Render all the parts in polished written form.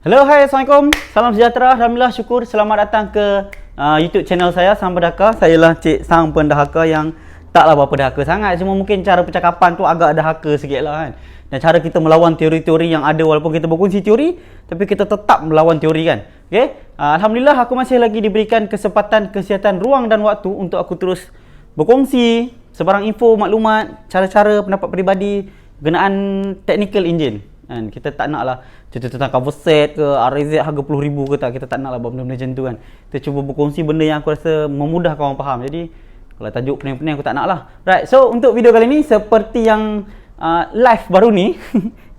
Hello, hai, Assalamualaikum. Salam sejahtera. Alhamdulillah, syukur. Selamat datang ke YouTube channel saya, Sang Pendahaka. Saya lah Cik Sang Pendahaka yang taklah berapa dahaka sangat. Cuma mungkin cara percakapan tu agak dahaka sikit lah kan. Dan cara kita melawan teori-teori yang ada, walaupun kita berkongsi teori, tapi kita tetap melawan teori kan. Okay? Alhamdulillah, aku masih lagi diberikan kesempatan, kesihatan, ruang dan waktu untuk aku terus berkongsi sebarang info, maklumat, cara-cara, pendapat peribadi berkenaan technical engine. Kan? Kita tak nak lah cerita tentang cover set ke RZ harga puluh ribu ke tak. Kita tak nak lah buat benda-benda macam tu kan. Kita cuba berkongsi benda yang aku rasa memudahkan orang faham. Jadi kalau tajuk pening-pening aku tak nak lah. Right, so untuk video kali ni seperti yang live baru ni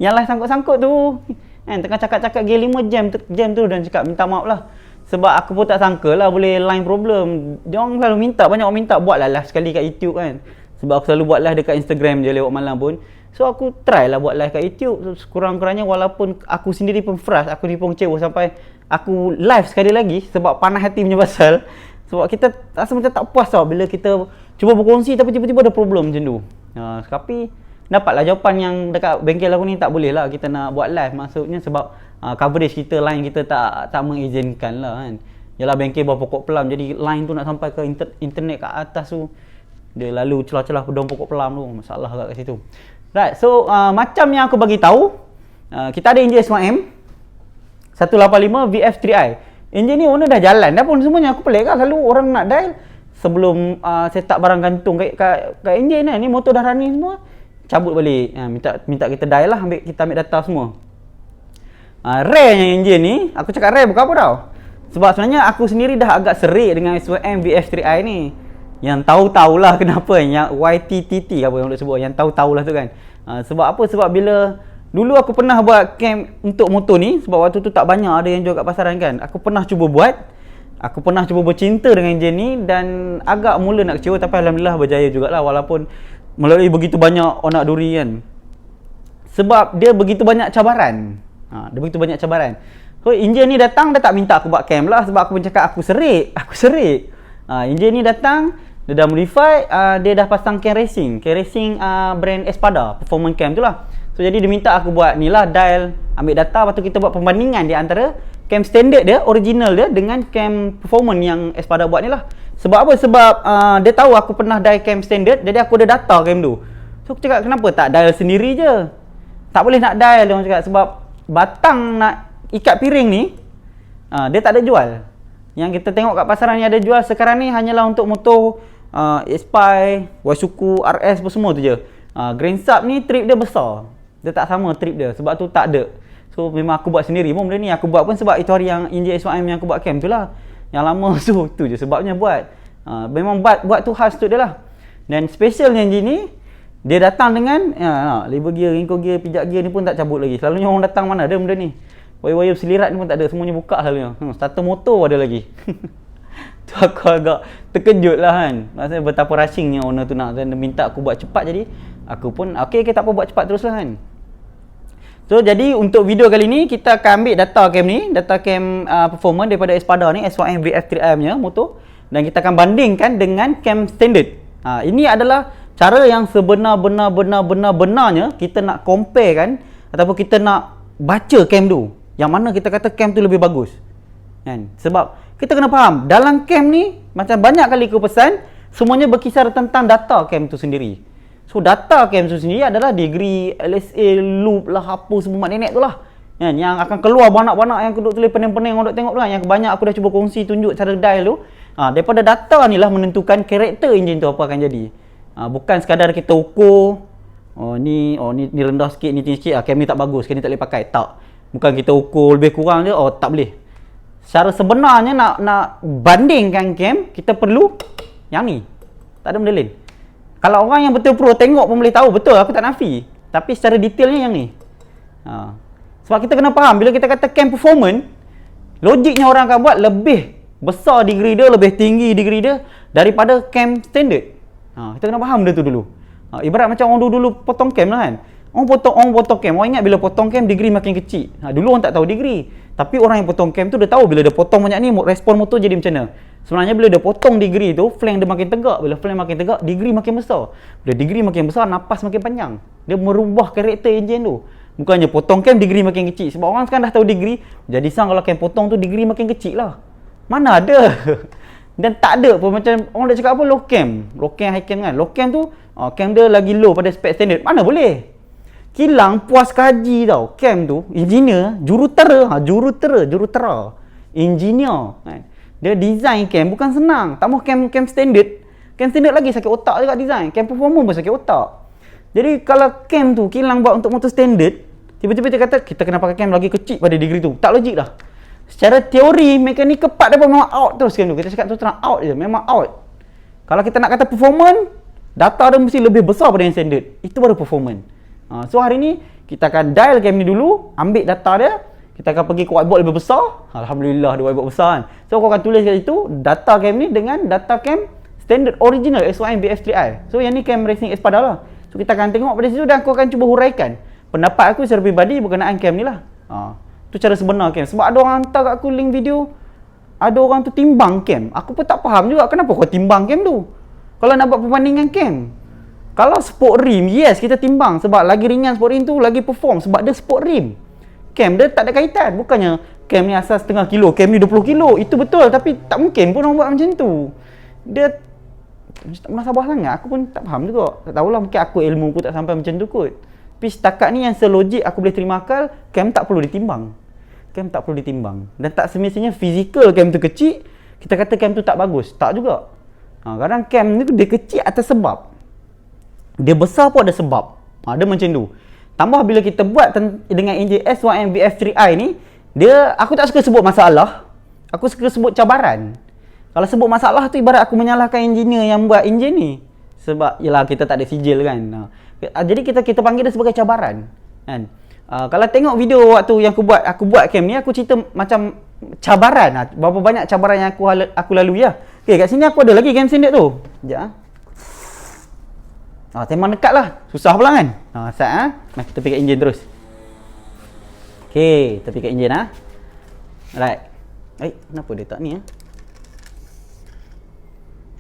yang live sangkut-sangkut tu kan, tengah cakap-cakap G5 jam tu dan cakap minta maaf lah. Sebab aku pun tak sangka lah boleh line problem. Diorang selalu minta, banyak orang minta buat lah live sekali kat YouTube kan. Sebab aku selalu buat live dekat Instagram je lewat malam pun. So aku try lah buat live kat YouTube. So, kurang-kurangnya walaupun aku sendiri pun frust, aku ni pun kecewa sampai aku live sekali lagi sebab panas hati punya pasal. Sebab kita rasa macam tak puas tau bila kita cuba berkongsi tapi tiba-tiba ada problem macam tu. Tapi dapatlah jawapan yang dekat bengkel aku ni tak boleh lah kita nak buat live. Maksudnya sebab coverage kita, line kita tak mengizinkan lah kan. Yalah bengkel bawa pokok pelam, jadi line tu nak sampai ke internet kat atas tu dia lalu celah-celah daun pokok pelam tu. Masalah kat situ. Right, so macam yang aku bagi tahu, kita ada enjin S1M 185 VF3i. Enjin ni owner dah jalan dah pun semuanya. Aku pelik kan, selalu orang nak dial sebelum set up barang gantung kat enjin kan. Ni motor dah running semua, cabut balik. Minta kita dial lah, kita ambil data semua. Rare yang enjin ni, aku cakap rare bukan apa tau. Sebab sebenarnya aku sendiri dah agak serik dengan S1M VF3i ni. Yang tahu-tahulah kenapa, yang YTTT apa yang nak sebut, yang tahu-tahulah tu kan. Sebab apa? Sebab bila dulu aku pernah buat cam untuk motor ni, sebab waktu tu tak banyak ada yang jual kat pasaran kan. Aku pernah cuba buat, aku pernah cuba bercinta dengan enjin ni dan agak mula nak kecewa tapi alhamdulillah berjaya jugalah walaupun melalui begitu banyak onak duri kan. Sebab dia begitu banyak cabaran. Dia begitu banyak cabaran. So enjin ni datang, dia tak minta aku buat cam lah sebab aku pun cakap aku serik. Enjin ni datang, dia dah modify, dia dah pasang cam racing brand Espada, performance cam tu lah. So jadi dia minta aku buat ni lah, dial, ambil data, lepas tu kita buat perbandingan di antara cam standard dia, original dia dengan cam performance yang Espada buat ni lah. Sebab apa? Sebab dia tahu aku pernah dial cam standard, jadi aku ada data cam tu. So aku cakap kenapa tak dial sendiri je? Tak boleh nak dial, dia orang cakap, sebab batang nak ikat piring ni dia tak ada jual. Yang kita tengok kat pasaran yang ada jual sekarang ni hanyalah untuk motor Espy, Wasuku, RS apa semua tu je. Grand Sub ni trip dia besar. Dia tak sama trip dia, sebab tu tak ada. So memang aku buat sendiri pun benda ni. Aku buat pun sebab itu hari yang enjin S1M yang aku buat cam tu lah. Yang lama tu je sebabnya buat. Memang buat tu khas tu dia lah. Dan specialnya enjin ni, dia datang dengan lever gear, ringko gear, pijak gear ni pun tak cabut lagi. Selalunya orang datang mana ada benda ni. Wayar-wayar selirat ni pun tak ada, semuanya buka selalunya. Starter motor ada lagi. Tu aku agak terkejut lah kan. Maksudnya betapa rushingnya owner tu nak, dan dia minta aku buat cepat, jadi aku pun okey tak apa, buat cepat terus lah kan. So jadi untuk video kali ni kita akan ambil data cam ni, data cam performance daripada Espada ni, S1M VF3i nya motor, dan kita akan bandingkan dengan cam standard. Ini adalah cara yang sebenar-benarnya kita nak compare kan, ataupun kita nak baca cam tu, yang mana kita kata cam tu lebih bagus kan. Sebab kita kena faham, dalam cam ni macam banyak kali aku pesan, semuanya berkisar tentang data cam tu sendiri. So data cam tu sendiri adalah degree, LSA, loop lah, apa semua mak nenek tu lah kan, yang akan keluar banyak-banyak yang aku duk tulis pening-pening orang duk tengok tu kan, yang banyak aku dah cuba kongsi tunjuk cara dial tu. Daripada data ni lah menentukan karakter enjin tu apa akan jadi. Bukan sekadar kita ukur ni rendah sikit, ni tinggi sikit, cam ni tak bagus, cam ni tak boleh pakai. Tak. Bukan kita ukur lebih kurang je, tak boleh. Secara sebenarnya nak bandingkan cam, kita perlu yang ni. Tak ada benda lain. Kalau orang yang betul pro tengok pun boleh tahu, betul, aku tak nafi. Tapi secara detailnya yang ni. Sebab kita kena faham, bila kita kata cam performance, logiknya orang akan buat lebih besar degree dia, lebih tinggi degree dia daripada cam standard. Kita kena faham benda tu dulu. Ibarat macam orang dulu potong cam lah kan. Orang potong cam, orang ingat bila potong cam degree makin kecil. Dulu orang tak tahu degree. Tapi orang yang potong cam tu dia tahu bila dia potong banyak ni, respon motor jadi macam mana. Sebenarnya bila dia potong degree tu, flank dia makin tegak. Bila flank makin tegak, degree makin besar. Bila degree makin besar, napas makin panjang. Dia merubah karakter enjin tu. Bukannya potong cam degree makin kecil. Sebab orang sekarang dah tahu degree. Jadi sang kalau cam potong tu degree makin kecil lah. Mana ada. Dan tak ada pun macam orang dah cakap apa low cam. Low cam high cam kan. Low cam tu cam dia lagi low pada spek standard. Mana boleh. Kilang puas kaji tau. Cam tu engineer jurutera, jurutera. Engineer kan. Dia design cam bukan senang. Tak mahu cam standard. Cam standard lagi sakit otak juga design. Cam performance pun sakit otak. Jadi kalau cam tu kilang buat untuk motor standard, tiba-tiba dia kata kita kena pakai cam lagi kecil pada degree tu. Tak logik dah. Secara teori mekanikal part dia pun memang out terus cam tu. Kita cakap tu terang out je, memang out. Kalau kita nak kata performance, data dia mesti lebih besar pada yang standard. Itu baru performance. So hari ni kita akan dial cam ni dulu, ambil data dia. Kita akan pergi ke whiteboard lebih besar. Alhamdulillah ada whiteboard besar kan. So aku akan tulis kat situ data cam ni dengan data cam standard original SYM BF3i. So yang ni cam racing Espada lah. So kita akan tengok pada situ dan aku akan cuba huraikan pendapat aku secara peribadi berkenaan cam ni lah. Tu cara sebenar cam. Sebab ada orang hantar kat aku link video, ada orang tu timbang cam. Aku pun tak faham juga kenapa kau timbang cam tu. Kalau nak buat perbandingan cam, kalau sport rim, yes kita timbang. Sebab lagi ringan sport rim tu lagi perform. Sebab dia sport rim. Cam dia tak ada kaitan. Bukannya cam ni asal setengah kilo, cam ni 20 kilo. Itu betul tapi tak mungkin pun orang buat macam tu. Dia tak pernah sabar sangat. Aku pun tak faham juga. Tak tahulah, mungkin aku ilmu aku tak sampai macam tu kot. Tapi setakat ni yang selogik aku boleh terima akal, cam tak perlu ditimbang. Cam tak perlu ditimbang. Dan tak semestinya fizikal cam tu kecil, kita kata cam tu tak bagus. Tak juga. Kadang cam ni tu dia kecil atas sebab. Dia besar pun ada sebab. Dia macam tu. Tambah bila kita buat dengan enjin SYM BF3i ni, aku tak suka sebut masalah. Aku suka sebut cabaran. Kalau sebut masalah tu ibarat aku menyalahkan engineer yang buat enjin ni. Sebab yelah kita tak ada sijil kan. Jadi kita panggil dia sebagai cabaran. Kan? Kalau tengok video waktu yang aku buat cam ni, aku cerita macam cabaran. Berapa banyak cabaran yang aku lalui lah. Okay, kat sini aku ada lagi cam standard tu. Sekejap Tembang dekat lah. Susah pula kan. Mari kita pergi kat enjin terus. Okay, kita pergi kat enjin Alright. Kenapa dia tak ni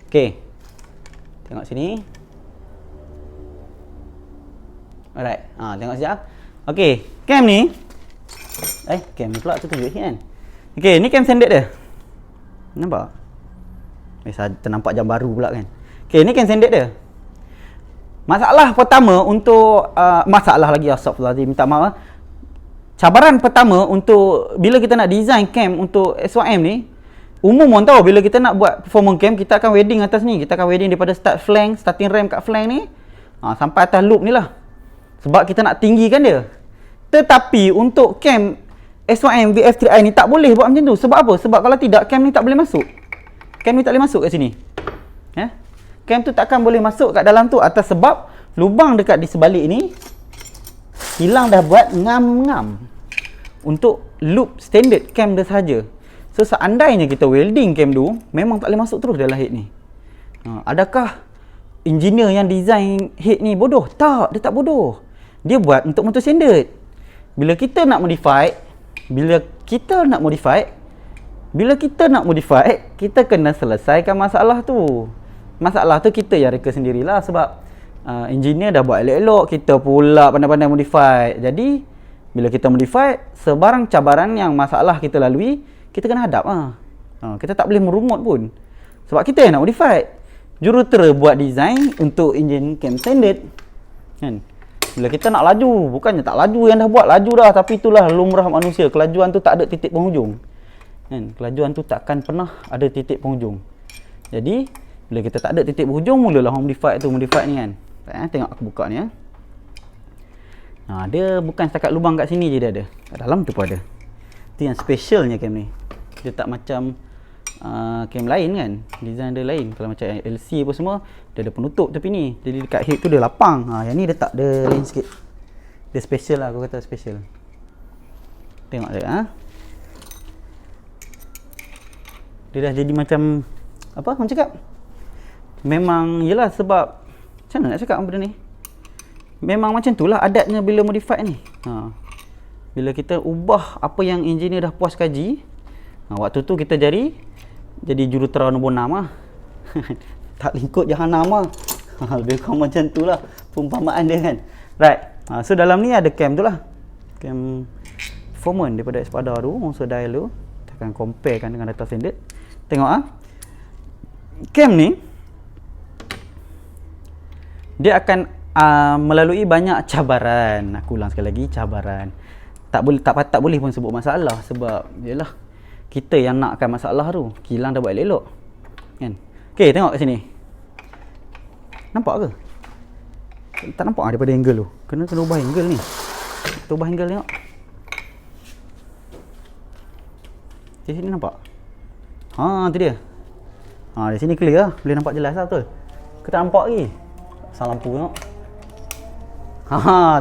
Okay. Tengok sini. Alright. Tengok sekejap. Okay, cam ni. Cam ni pula tu tunjuk kan. Okay, ni cam standard dia. Nampak? Ternampak jam baru pula kan. Okay, ni cam standard dia. Masalah pertama untuk masalah lagi astagfirullahalazim, minta maaf. Cabaran pertama untuk bila kita nak design cam untuk SYM ni, umum orang tahu bila kita nak buat performance cam, kita akan wedding atas ni. Kita akan wedding daripada starting ramp kat flank ni sampai atas loop ni lah. Sebab kita nak tinggikan dia. Tetapi untuk cam SYM BF3i ni tak boleh buat macam tu. Sebab apa? Sebab kalau tidak, cam ni tak boleh masuk. Cam ni tak boleh masuk kat sini. Cam tu takkan boleh masuk kat dalam tu atas sebab lubang dekat di sebalik ni kilang dah buat ngam-ngam untuk loop standard cam dia sahaja. So seandainya kita welding cam tu, memang tak boleh masuk terus dalam head ni. Adakah engineer yang design head ni bodoh? Tak, dia tak bodoh. Dia buat untuk motor standard. Bila kita nak modify, kita kena selesaikan masalah tu. Masalah tu kita yang reka sendirilah sebab engineer dah buat elok-elok, kita pula pandai-pandai modify. Jadi bila kita modify, sebarang cabaran yang masalah kita lalui, kita kena hadap kita tak boleh merungut pun. Sebab kita yang nak modify. Jurutera buat design untuk enjin cam standard kan. Bila kita nak laju, bukannya tak laju yang dah buat, laju dah, tapi itulah lumrah manusia. Kelajuan tu tak ada titik penghujung kan. Kelajuan tu takkan pernah ada titik penghujung. Jadi bila kita tak ada titik berhujung, mulalah orang modify ni kan. Tengok aku buka ni dia bukan setakat lubang kat sini je dia ada. Kat dalam tu pun ada. Itu yang specialnya cam ni. Dia tak macam cam lain kan. Design dia lain. Kalau macam LC apa semua, dia ada penutup tepi ni. Jadi dekat head tu dia lapang. Yang ni dia tak, dia lain sikit. Dia special lah, aku kata special. Tengok dia dia dah jadi macam apa orang cakap. Memang yelah sebab macam mana nak cakap benda ni. Memang macam tu lah adatnya bila modify ni. Bila kita ubah apa yang engineer dah puas kaji, waktu tu kita jadi jurutera nombor 6 lah. Tak lingkut jahanam lah. Lebih kurang macam tu lah perumpamaan dia kan. Right. So dalam ni ada cam tu lah. Cam performance daripada Espada tu, unsur dial tu. Kita akan comparekan dengan data standard. Tengok cam ni dia akan melalui banyak cabaran. Aku ulang sekali lagi, cabaran. Tak boleh pun sebut masalah sebab yalah kita yang nakkan masalah tu. Kilang dah buat elok-elok. Kan? Okey, tengok kat sini. Nampak ke? Tak nampak daripada angle tu. Kena ubah angle ni. Kita ubah angle tengok. Di sini nampak? Tu dia. Di sini clear lah. Boleh nampak jelas lah betul. Kita tak nampak lagi. Pasang lampu tengok.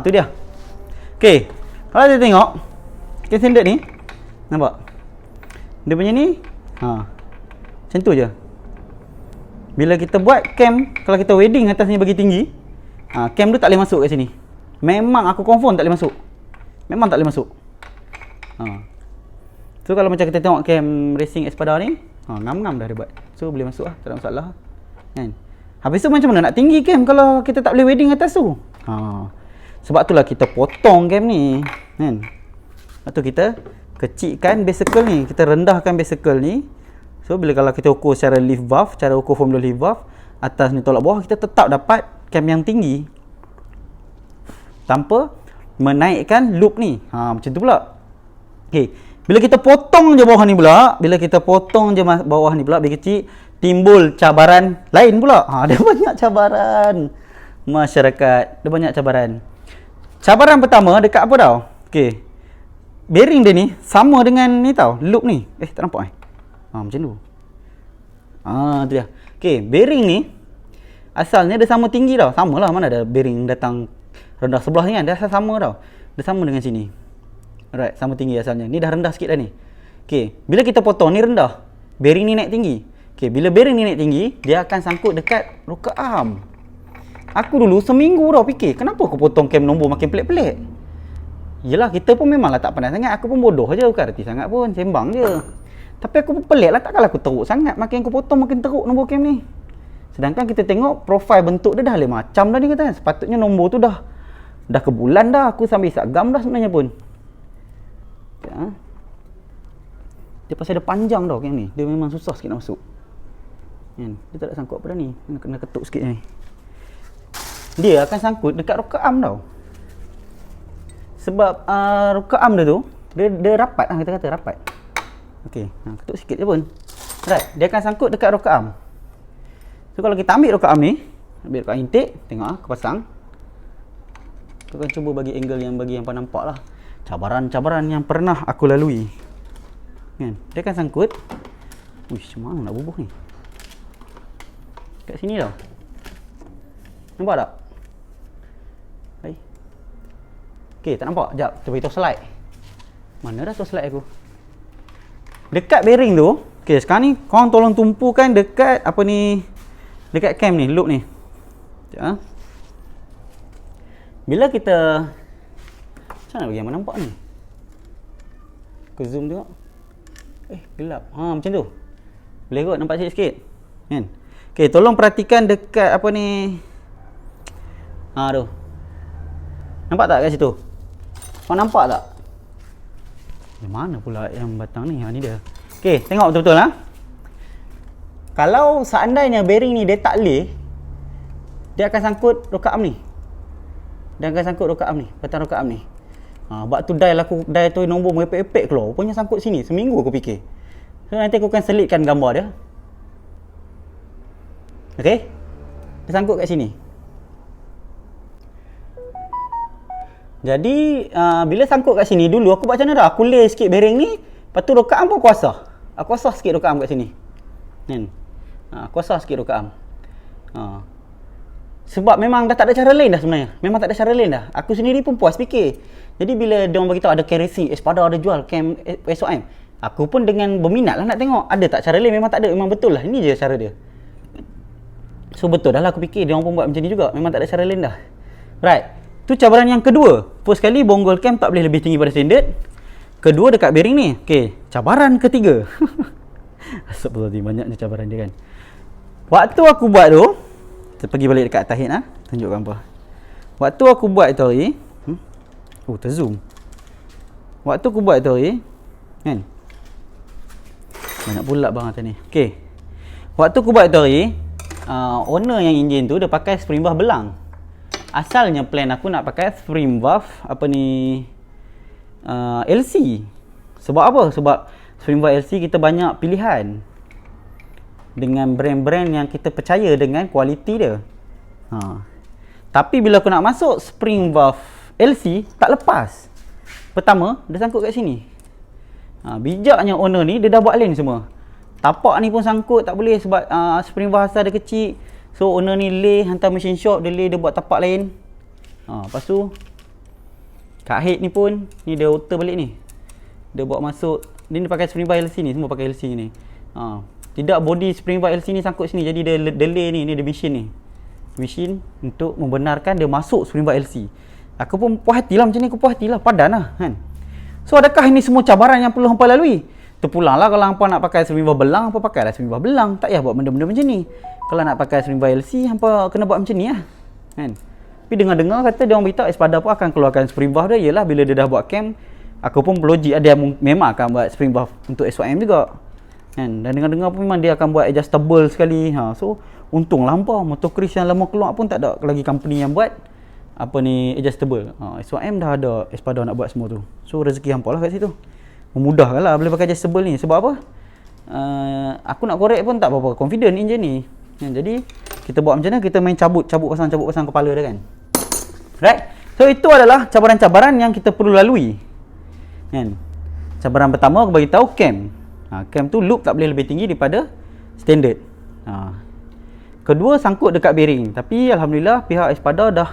Tu dia. Okey. Kalau kita tengok cam standard ni, nampak? Dia punya ni, macam tu je. Bila kita buat cam, kalau kita wedding atas ni bagi tinggi, cam tu tak boleh masuk kat sini. Memang aku confirm tak boleh masuk. Memang tak boleh masuk. So kalau macam kita tengok cam racing Espada ni, ngam-ngam dah dia buat. So boleh masuk lah, tak ada masalah. Kan? Habis tu macam mana nak tinggi cam kalau kita tak boleh wedding atas tu? Sebab itulah kita potong cam ni. Kan? Lepas tu kita kecilkan base circle ni. Kita rendahkan base circle ni. So bila kalau kita ukur secara lift valve, cara ukur formula lift valve, atas ni tolak bawah, kita tetap dapat cam yang tinggi tanpa menaikkan loop ni. Macam tu pula. Okey. Bila kita potong je bawah ni pula, bawah ni pula lebih kecil, timbul cabaran lain pula. Ada banyak cabaran masyarakat. Ada banyak cabaran. Cabaran pertama dekat apa tau? Okey. Bearing dia ni sama dengan ni tau, loop ni. Tak nampak macam tu. Tu dia. Okey, bearing ni asalnya dia sama tinggi tau. Samalah, mana ada bearing datang rendah sebelah ni kan. Dia asal sama tau. Dia sama dengan sini. Alright, sama tinggi asalnya. Ni dah rendah sikit dah ni. Okey, bila kita potong ni rendah, bearing ni naik tinggi. Okey, bila bearing ni naik tinggi, dia akan sangkut dekat rocker arm. Aku dulu seminggu dah fikir, kenapa aku potong cam nombor makin pelik-pelik? Yelah, kita pun memanglah tak pandai sangat. Aku pun bodoh je, bukan reti sangat pun, sembang je. Tapi aku pun pelik lah, takkanlah aku teruk sangat. Makin aku potong makin teruk nombor cam ni. Sedangkan kita tengok profil bentuk dia dah lain macam dah ni kata. Sepatutnya nombor tu dah ke bulan dah. Aku sambil isap gam dah sebenarnya pun. Dia pasal dia panjang tau cam ni. Dia memang susah sikit nak masuk. Dia tak ada sangkut apa dah ni. Kena ketuk sikit ni. Dia akan sangkut dekat rocker arm tau. Sebab rocker arm dia tu, dia rapat lah, kita kata rapat. Okey, ketuk sikit je pun. Right, dia akan sangkut dekat rocker arm. So kalau kita ambil rocker arm ni, ambil rocker arm intake, tengok aku pasang. Aku akan cuba bagi angle yang bagi yang nampak lah. Cabaran-cabaran yang pernah aku lalui. Kan? Dia akan sangkut. Uish, macam mana nak bubuh ni? Kat sini tau. Nampak tak? Hai. Okey, tak nampak? Sekejap, kita beritahu slide. Mana dah tu slide aku? Dekat bearing tu. Okey, sekarang ni korang tolong tumpukan dekat apa ni, dekat cam ni, loop ni. Sekejap. Bila kita, macam mana bagi yang nampak ni? Aku zoom tengok. Gelap. Macam tu. Boleh kot nampak sikit-sikit. Kan? Okey, tolong perhatikan dekat apa ni. Tu. Nampak tak kat situ? Kau nampak tak? Di mana pula yang batang ni? Ni dia. Okey, tengok betul-betul lah. Kalau seandainya bearing ni dia tak lay, dia akan sangkut rocker arm ni. Dia akan sangkut rocker arm ni, batang rocker arm ni. Sebab tu dial tu nombor merepek-repek keluar. Rupanya sangkut sini. Seminggu aku fikir. So nanti aku akan selitkan gambar dia. Okey. Dia sangkut kat sini. Jadi bila sangkut kat sini dulu aku buat macam mana dah? Aku lay sikit bearing ni. Lepas tu rocker arm pun aku asah. Aku asah sikit rocker arm kat sini. Kan? Aku asah sikit rocker arm. Sebab memang dah tak ada cara lain dah sebenarnya. Memang tak ada cara lain dah. Aku sendiri pun puas fikir. Jadi bila dia orang beritahu ada cam racing, Espada ada jual cam SOM, aku pun dengan berminat lah nak tengok ada tak cara lain. Memang tak ada, memang betul lah. Ini je cara dia. So betul dah lah aku fikir dia orang pun buat macam ni juga. Memang tak ada cara lain dah. Right. Tu cabaran yang kedua. First kali bonggol cam tak boleh lebih tinggi pada standard. Kedua dekat bearing ni. Okey, cabaran ketiga. Asap betul banyaknya cabaran dia kan. Waktu aku buat tu, kita pergi balik dekat atas head tunjuk gambar. Waktu aku buat tu tadi, terzoom. Waktu aku buat tu kan. Banyak pula bang atas ni. Okey. Waktu aku buat tu owner yang enjin tu dia pakai spring valve belang. Asalnya plan aku nak pakai spring valve LC. Sebab apa? Sebab spring valve LC kita banyak pilihan dengan brand-brand yang kita percaya dengan kualiti dia. Tapi bila aku nak masuk spring valve LC tak lepas. Pertama, dia sangkut kat sini. Bijaknya owner ni dia dah buat lane semua. Tapak ni pun sangkut tak boleh sebab spring valve asal dia kecil. So owner ni lay hantar mesin shop, dia lay dia buat tapak lain. Lepas tu kat head ni pun ni dia outer balik ni. Dia buat masuk, dia pakai spring valve LC ni, semua pakai LC ni. Tidak body spring valve LC ni sangkut sini, jadi dia lay ni dia mesin ni. Mesin untuk membenarkan dia masuk spring valve LC. Aku pun puas hati lah macam ni, aku puas hati lah, padan lah kan. So adakah ini semua cabaran yang perlu hampa lalui? Terpulang lah kalau hampa nak pakai spring valve belang, hampa pakailah spring valve belang. Tak payah buat benda-benda macam ni. Kalau nak pakai spring valve LC, hampa kena buat macam ni lah kan. Tapi dengar-dengar kata dia orang beritahu Espada pun akan keluarkan spring valve dia. Yelah bila dia dah buat cam, aku pun logik dia memang akan buat spring valve untuk SYM juga kan. Dan dengar-dengar pun memang dia akan buat adjustable sekali. So untunglah hampa, motor Chris yang lama keluar pun tak ada lagi company yang buat adjustable. SYM dah ada Espada nak buat semua tu. So rezeki hampa lah kat situ. Memudahkan lah boleh pakai adjustable ni. Sebab apa? Aku nak korek pun tak berapa confident engine ni. Jadi kita buat macam mana? Kita main cabut pasang kepala dia kan. Right? So itu adalah cabaran-cabaran yang kita perlu lalui kan. Cabaran pertama aku bagi tahu cam. Cam tu loop tak boleh lebih tinggi daripada standard. Kedua sangkut dekat bearing. Tapi alhamdulillah pihak Espada dah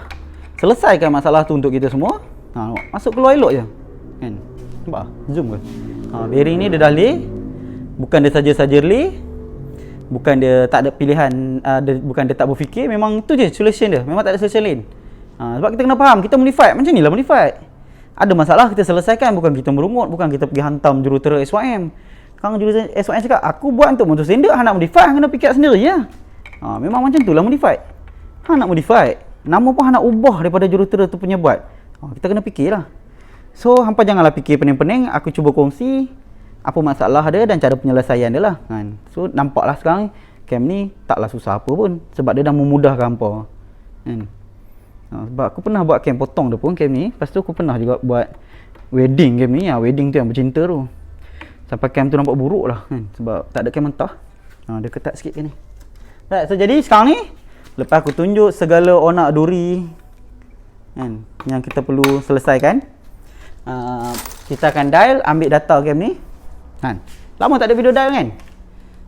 selesaikan masalah tu untuk kita semua. Masuk keluar elok je kan. Nampak? Zoom ke? Bearing ni dia dah lay. Bukan dia saja-saja lay. Bukan dia tak ada pilihan, bukan dia tak berfikir. Memang itu je solution dia. Memang tak ada solution lain. Sebab kita kena faham, kita modified macam ni lah modified. Ada masalah kita selesaikan, bukan kita merungut, bukan kita pergi hantam jurutera SYM. Kalau jurutera SYM cakap, aku buat untuk motor standard, hang nak modify, hang kena fikir sendiri ya. Memang macam tu lah modified. Hang nak modify, nama pun hang nak ubah daripada jurutera tu punya buat. Kita kena fikir lah. So hampa janganlah fikir pening-pening, aku cuba kongsi apa masalah dia dan cara penyelesaian dia lah kan. So nampaklah sekarang cam ni taklah susah apa pun sebab dia dah memudahkan hampa kan. Sebab aku pernah buat cam potong dia pun cam ni. Lepas tu aku pernah juga buat wedding cam ni. Wedding tu yang bercinta tu. Sampai cam tu nampak buruk lah kan. Sebab tak ada cam mentah. Dia ketat sikit kan ni. Right, so jadi sekarang ni lepas aku tunjuk segala onak duri kan, yang kita perlu selesaikan, kita akan dial, ambil data cam ni kan. Lama tak ada video dial kan.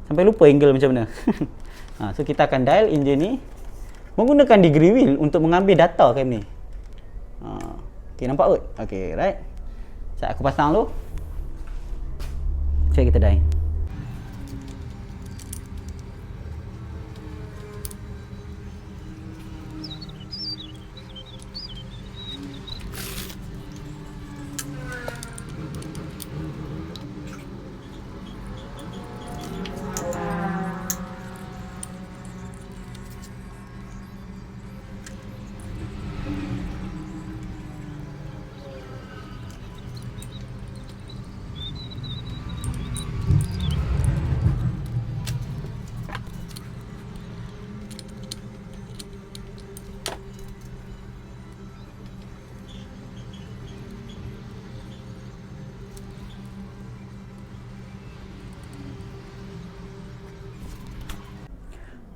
Sampai lupa angle macam mana. So kita akan dial engine ni menggunakan degree wheel untuk mengambil data cam ni. Okay, nampak kot? Okay, right. Sekejap aku pasang dulu. Cek kita dial.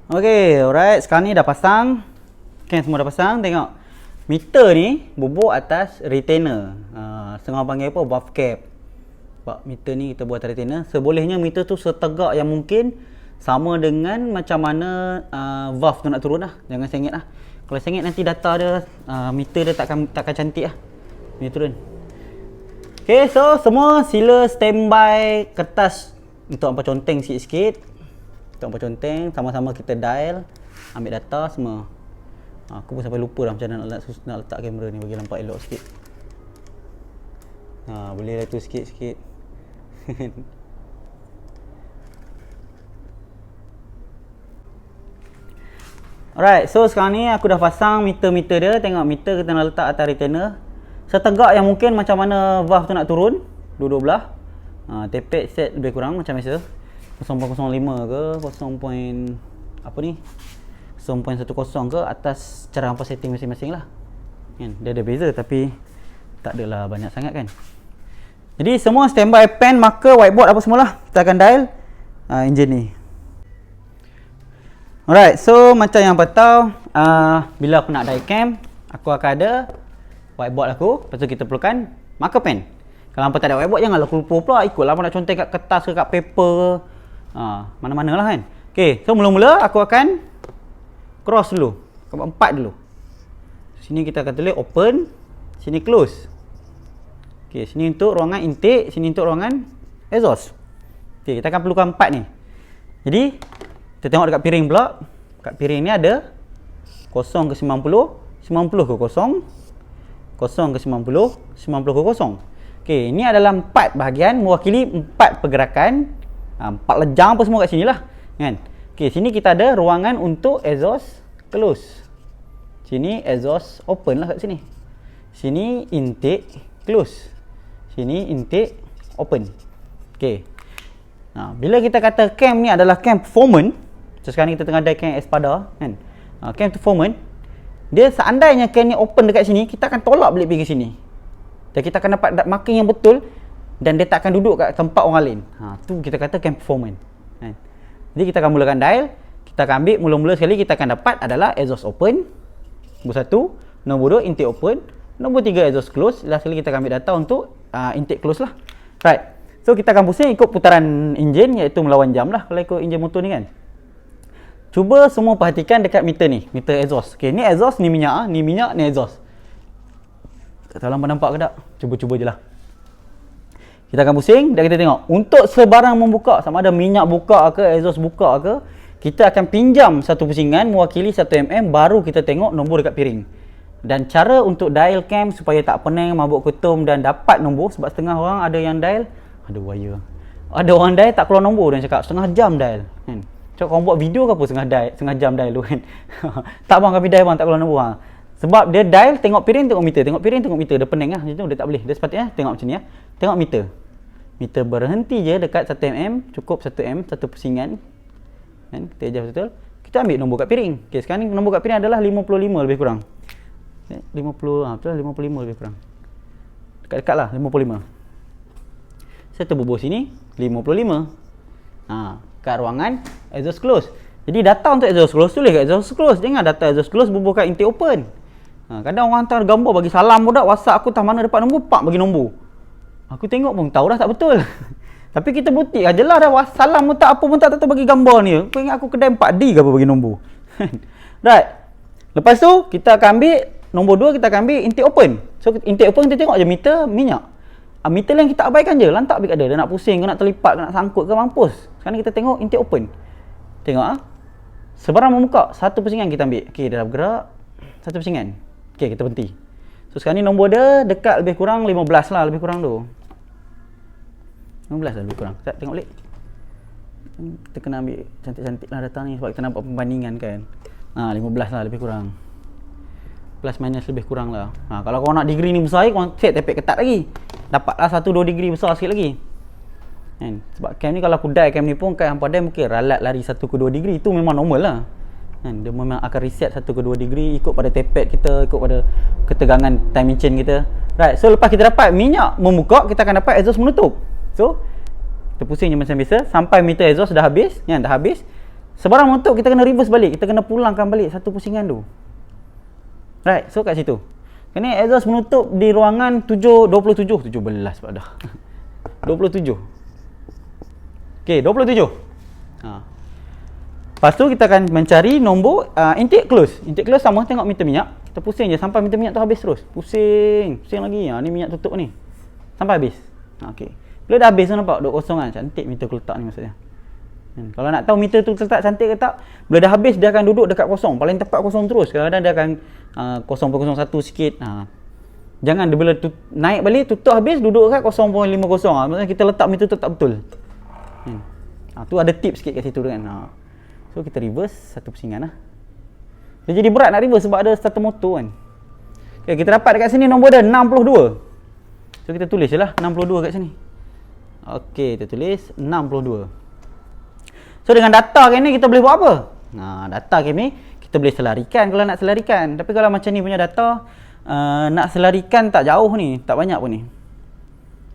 Okay, alright. Sekarang ni dah pasang. Kan semua dah pasang. Tengok. Meter ni bubuk atas retainer. Setengah panggil apa? Valve cap. Sebab meter ni kita buat atas retainer. Sebolehnya meter tu setegak yang mungkin. Sama dengan macam mana valve tu nak turun lah. Jangan sengit lah. Kalau sengit nanti data dia, meter dia takkan cantik lah. Dia turun. Okay, so semua sila standby kertas untuk hampa conteng sikit-sikit. Untuk hampa conteng, sama-sama kita dial, ambil data semua. Aku pun sampai lupa dah macam mana nak letak kamera ni bagi nampak elok sikit. Boleh lah tu sikit-sikit. Alright, so sekarang ni aku dah pasang meter-meter dia. Tengok meter kita nak letak atas retainer. setegak yang mungkin macam mana valve tu nak turun dua-dua belah. Tepek set lebih kurang macam biasa 0.05 ke 0. Apa ni 0.10 ke atas cara hampa setting masing-masing lah kan. Dia ada beza tapi tak adalah banyak sangat kan. Jadi semua standby pen, marker, whiteboard apa semualah kita akan dial enjin ni. Alright, so macam yang hampa tahu, bila aku nak dial cam, aku akan ada whiteboard aku, lepas tu kita perlukan marker pen. Kalau hampa tak ada whiteboard, janganlah lupa pula ikutlah apa nak contoh kat kertas ke kat paper, mana-mana lah kan. Okay, so mula-mula aku akan cross dulu, empat dulu. Sini kita akan tulis open, sini close. Okay, sini untuk ruangan intake, sini untuk ruangan exhaust. Okay, kita akan perlukan 4 ni. Jadi kita tengok dekat piring pula. Kat piring ni ada 0 ke 90, 90 ke 0, 0 ke 90, 90 ke 0. Okay, ini adalah 4 bahagian mewakili 4 pergerakan, 4 lejang apa semua kat sini lah kan. Okay, sini kita ada ruangan untuk exhaust close. Sini exhaust open lah kat sini. Sini intake close. Sini intake open. Okay. Bila kita kata cam ni adalah cam performance, sekarang ni kita tengah ada cam Espada kan. Cam performance, dia seandainya cam ni open dekat sini, kita akan tolak balik pergi ke sini. Dan kita akan dapat marking yang betul dan dia tak akan duduk kat tempat orang lain. Tu kita kata cam performance. Kan? Jadi kita akan mulakan dial. Kita akan ambil mula-mula sekali kita akan dapat adalah exhaust open. Nombor 1, nombor 2 intake open, nombor 3 exhaust close. Last sekali kita akan ambil data untuk intake close lah. Right. So kita akan pusing ikut putaran enjin, iaitu melawan jam lah kalau ikut enjin motor ni kan. Cuba semua perhatikan dekat meter ni, meter exhaust. Okay, ni exhaust, ni minyak, ni minyak, ni exhaust. Tak tahu nampak ke tak? Cuba-cuba je lah. Kita akan pusing dan kita tengok. Untuk sebarang membuka, sama ada minyak buka ke, exhaust buka ke, kita akan pinjam satu pusingan mewakili 1 mm, baru kita tengok nombor dekat piring. Dan cara untuk dial cam supaya tak pening, mabuk ketum dan dapat nombor, sebab setengah orang ada yang dial, ada wire. Ada orang dial tak keluar nombor dan cakap setengah jam dial kan. Cakap korang buat video ke apa setengah jam dial tu kan. Tak bang, kami dial bang tak keluar nombor. Sebab dia dial tengok piring tengok meter, tengok piring tengok meter, dia pening lah. Macam tu dia tak boleh. Dia sepatutnya tengok macam ni ya. Tengok meter. Meter berhenti je dekat 1 mm, cukup 1 mm, satu pusingan. Kan? Kita adjust betul. Kita ambil nombor kat piring. Okey, sekarang ni nombor kat piring adalah 55 lebih kurang. 50, betul 55 lebih kurang. Dekat-dekat lah 55. Saya terbubuh sini 55. Kat ruangan exhaust close. Jadi data untuk exhaust close tulis kat exhaust close. Jangan data exhaust close bubuh kat intake open. Kadang orang hantar gambar bagi salam budak WhatsApp aku, tak mana dapat nombor, pak bagi nombor. Aku tengok pun tahu dah tak betul. Tapi kita bukti ajalah dah salam pun tak, apa pun tak tahu bagi gambar ni. Aku ingat aku kedai 4D ke apa bagi nombor. Right. Lepas tu kita akan ambil nombor 2, kita akan ambil intake open. So intake open kita tengok je meter minyak. Meter lain kita abaikan je, lantak ambil kat dia. Dia nak pusing ke, nak terlipat ke, nak sangkut ke, mampus. Sekarang kita tengok intake open. Tengok sebarang membuka, satu pusingan kita ambil. Okey, dia dah bergerak. Satu pusingan. Okey, kita berhenti. So sekarang ni nombor dia dekat lebih kurang 15 lah, lebih kurang tu. 15 lah lebih kurang. Kita tengok balik. Kita kena ambil cantik-cantik lah data ni sebab kita nampak perbandingan kan. 15 lah lebih kurang. Plus minus lebih kurang lah. Kalau korang nak degree ni besar lagi, korang set tepek ketat lagi. Dapatlah 1-2 degree besar sikit lagi. Kan? Sebab cam ni kalau aku dial cam ni pun kan hampa dial mungkin ralat lari 1 ke 2 degree. Itu memang normal lah. Kan? Dia memang akan reset 1 ke 2 degree ikut pada tepek kita, ikut pada ketegangan timing chain kita. Right. So lepas kita dapat minyak membuka, kita akan dapat exhaust menutup. So kita pusing je macam biasa sampai meter exhaust dah habis. Kan? Dah habis. Sebarang menutup kita kena reverse balik. Kita kena pulangkan balik satu pusingan tu. Right, so kat situ. Ini exhaust menutup di ruangan 27 sebab dah. 27. Okey, 27. Lepas tu kita akan mencari nombor intake close. Intake close sama, tengok meter minyak. Kita pusing je sampai meter minyak tu habis terus. Pusing lagi. Ni minyak tutup ni. Sampai habis. Okey. Bila dah habis tu nampak duk kosong kan. Cantik meter letak ni maksudnya. Kalau nak tahu meter tu letak cantik ke tak, bila dah habis dia akan duduk dekat kosong, paling tepat kosong terus. Kadang-kadang dia akan 0.01 sikit. Jangan dia bila naik balik tutup habis duduk dekat 0.50. Maksudnya kita letak meter tu tak betul. Tu ada tips sikit kat situ kan. So kita reverse satu pusingan lah. Dia jadi berat nak reverse sebab ada starter motor kan. Okay, kita dapat dekat sini nombor dia 62. So kita tulis je lah 62 kat sini. Okey, kita tulis 62. So dengan data game ni kita boleh buat apa? Data game ni kita boleh selarikan kalau nak selarikan. Tapi kalau macam ni punya data, nak selarikan tak jauh ni, tak banyak pun ni.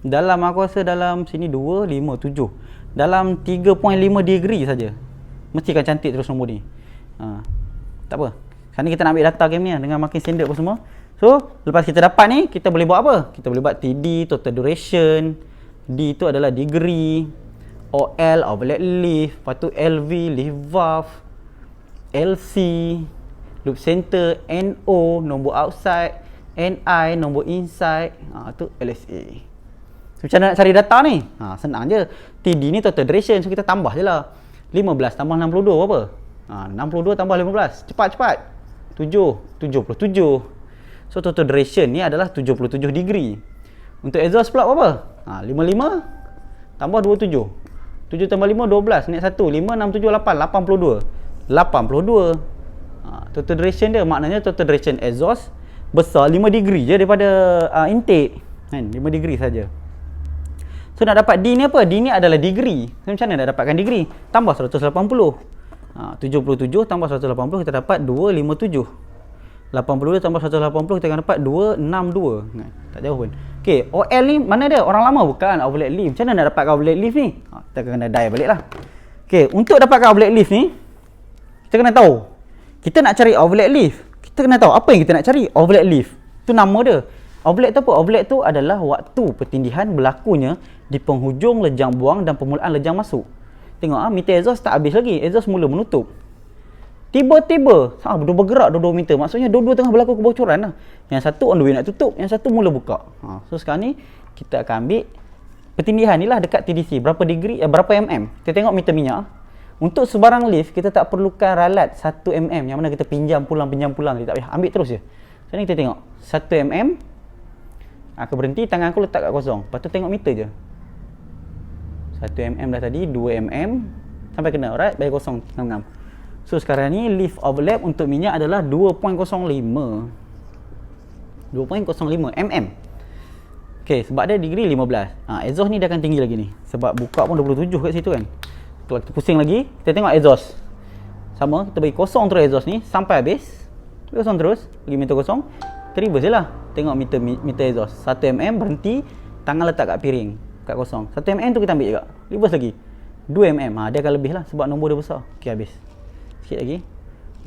Dalam aku rasa dalam sini 2, 5, 7. Dalam 3.5 degree saja. Mesti akan cantik terus nombor ni. Tak apa. Sekarang ni kita nak ambil data game ni dengan makin standard pun semua. So, lepas kita dapat ni, kita boleh buat apa? Kita boleh buat TD, total duration. D tu adalah degree. OL, overlap leaf. Lepas tu LV, leaf valve. LC, loop center. NO, nombor outside. NI, nombor inside. Tu LSA. So, macam mana nak cari data ni? Senang je. TD ni total duration. So, kita tambah je lah. 15 tambah 62 berapa? 62 tambah 15. Cepat-cepat. 77. So total duration ni adalah 77 degree. Untuk exhaust pula berapa? 55 tambah 27. 7 tambah 5 12. Naik 1 5 6 7 8 82. 82. Total duration dia maknanya total duration exhaust besar 5 degree je daripada intake. Kan 5 degree saja. So nak dapat D ni apa? D ni adalah degree. So, macam mana nak dapatkan degree? Tambah 180. 77 tambah 180 kita dapat 257. 82 tambah 180 kita akan dapat 262. Tak jauh pun. Okey, OL ni mana dia? Orang lama bukan overlap leaf. Macam mana nak dapatkan overlap leaf ni? Kita kena dial balik lah. Okey, untuk dapatkan overlap leaf ni, kita kena tahu. Kita nak cari overlap leaf. Kita kena tahu apa yang kita nak cari. Overlap leaf. Tu nama dia. Overlap tu apa? Overlap tu adalah waktu pertindihan berlakunya di penghujung lejang buang dan permulaan lejang masuk. Tengok meter exhaust tak habis lagi. Exhaust mula menutup. Tiba-tiba dua bergerak dua-dua meter. Maksudnya dua-dua tengah berlaku kebocoran lah. Yang satu on the way nak tutup, yang satu mula buka. So sekarang ni kita akan ambil pertindihan ni lah dekat TDC. Berapa degree, berapa mm. Kita tengok meter minyak. Untuk sebarang lift kita tak perlukan ralat 1 mm yang mana kita pinjam pulang kita tak payah. Ambil terus je. So ni kita tengok 1 mm. Aku berhenti, tangan aku letak kat kosong. Lepas tu tengok meter je. 1 mm dah tadi, 2 mm sampai kena. Alright, bagi kosong ngam-ngam. So sekarang ni lift overlap untuk minyak adalah 2.05 mm. Okay, sebab dia degree 15. Exhaust ni dia akan tinggi lagi ni. Sebab buka pun 27 kat situ kan. Kalau kita pusing lagi, kita tengok exhaust. Sama, kita bagi kosong terus exhaust ni sampai habis. Bagi kosong terus, bagi meter kosong. Kita reverse je lah. Tengok meter exhaust 1 mm berhenti, tangan letak kat piring, kat kosong. 1 mm tu kita ambil juga. Reverse lagi 2 mm. Dia akan lebih lah sebab nombor dia besar. Okay, habis. Sikit lagi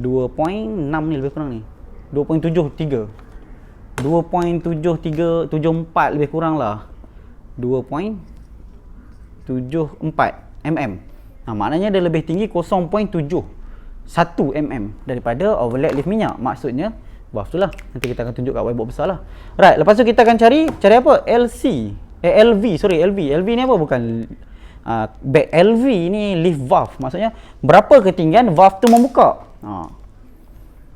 2.6 ni lebih kurang ni 2.73 2.74 lebih kurang lah 2.74 mm. Maknanya dia lebih tinggi 0.71 mm daripada overlap lift minyak. Maksudnya valve tu lah. Nanti kita akan tunjuk kat whiteboard besar lah. Right, lepas tu kita akan cari apa? LV ni apa? Bukan back LV ni lift valve. Maksudnya berapa ketinggian valve tu membuka.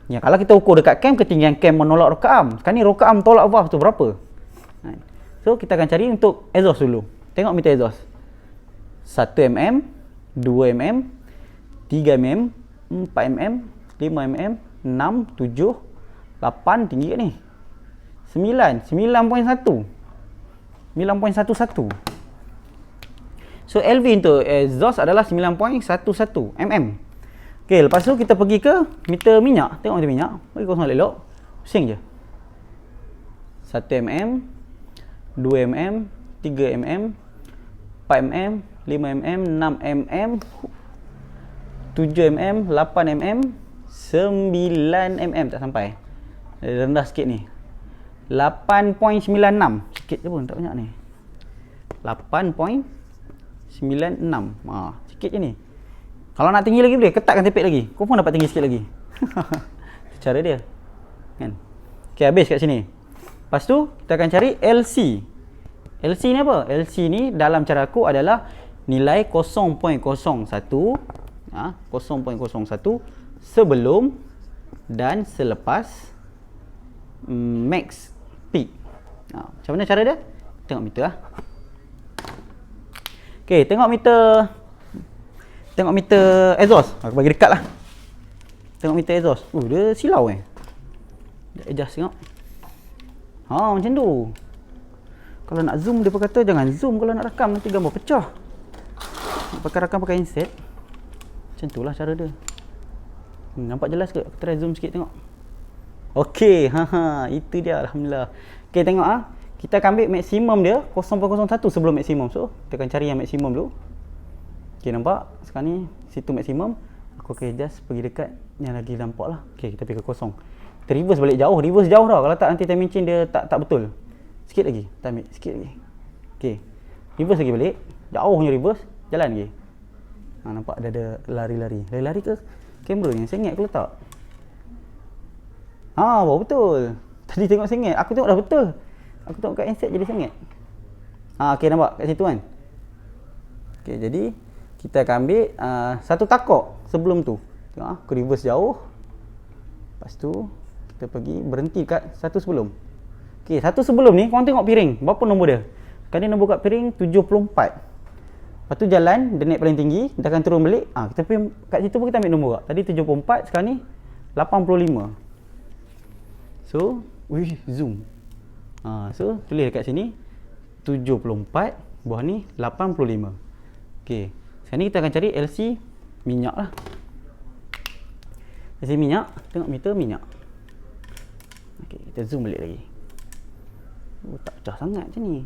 Ya, kalau kita ukur dekat cam, ketinggian cam menolak rocker arm. Sekarang ni rocker arm tolak valve tu berapa? So kita akan cari untuk exhaust dulu. Tengok meter exhaust 1 mm, 2 mm, 3 mm, 4 mm, 5 mm, 6, 7, 8, tinggi kat ni 9, 9.1 9.11. So LV untuk exhaust adalah 9.11 mm. Okey, lepas tu kita pergi ke meter minyak. Tengok meter minyak. Bagi kosong elok. Pusing je. 1 mm, 2 mm, 3 mm, 4 mm, 5 mm, 6 mm, 7 mm, 8 mm, 9 mm tak sampai. Rendah sikit ni. 8.96. Sikit je pun, tak banyak ni. 8.96. Sikit je ni. Kalau nak tinggi lagi boleh, ketatkan tepek lagi. Kau pun dapat tinggi sikit lagi. Cara dia. Kan? Okey, habis kat sini. Lepas tu, kita akan cari LC. LC ni apa? LC ni dalam cara aku adalah nilai 0.01 sebelum dan selepas max peak. Macam mana cara dia? Tengok meter lah. Okey, tengok meter exhaust. Aku bagi dekat lah. Tengok meter exhaust. Dia silau Dia adjust tengok. Ha, macam tu. Kalau nak zoom, dia kata jangan zoom kalau nak rakam, nanti gambar pecah. Nak pakai rakam pakai inset. Macam tu lah cara dia. Nampak jelas ke? Aku try zoom sikit tengok. Okey, itu dia, alhamdulillah. Okey, tengok ah. Kita akan ambil maksimum dia 0.01 sebelum maksimum. So, kita akan cari yang maksimum dulu. Okey, nampak? Sekarang ni situ maksimum. Aku akan just pergi dekat yang lagi nampak lah. Okey, kita pergi ke kosong. Kita reverse balik jauh. Reverse jauh tau. Kalau tak nanti timing chain dia tak betul. Sikit lagi. Kita ambil sikit lagi. Okey. Reverse lagi balik. Jauh punya reverse. Jalan lagi. Nampak ada lari-lari. Lari-lari ke kamera ni? Sengit ke letak? Baru betul. Tadi tengok sengit. Aku tengok dah betul. Aku tengok kat inset jadi sengit. Okey, nampak kat situ kan? Okey, jadi kita akan ambil satu takok sebelum tu. Tengok aku reverse jauh. Lepas tu kita pergi berhenti kat satu sebelum. Okey, satu sebelum ni korang tengok piring. Berapa nombor dia? Sekarang ni nombor kat piring 74. Lepas tu jalan, dia naik paling tinggi, dia akan turun balik. Kita pergi kat situ pun kita ambil nombor kat. Tadi 74, sekarang ni 85. So, zoom. So, tulis dekat sini 74, bawah ni 85. Okey. Sekarang ni kita akan cari LC minyak lah. LC minyak, tengok meter minyak. Okey, kita zoom balik lagi. Tak pecah sangat macam ni.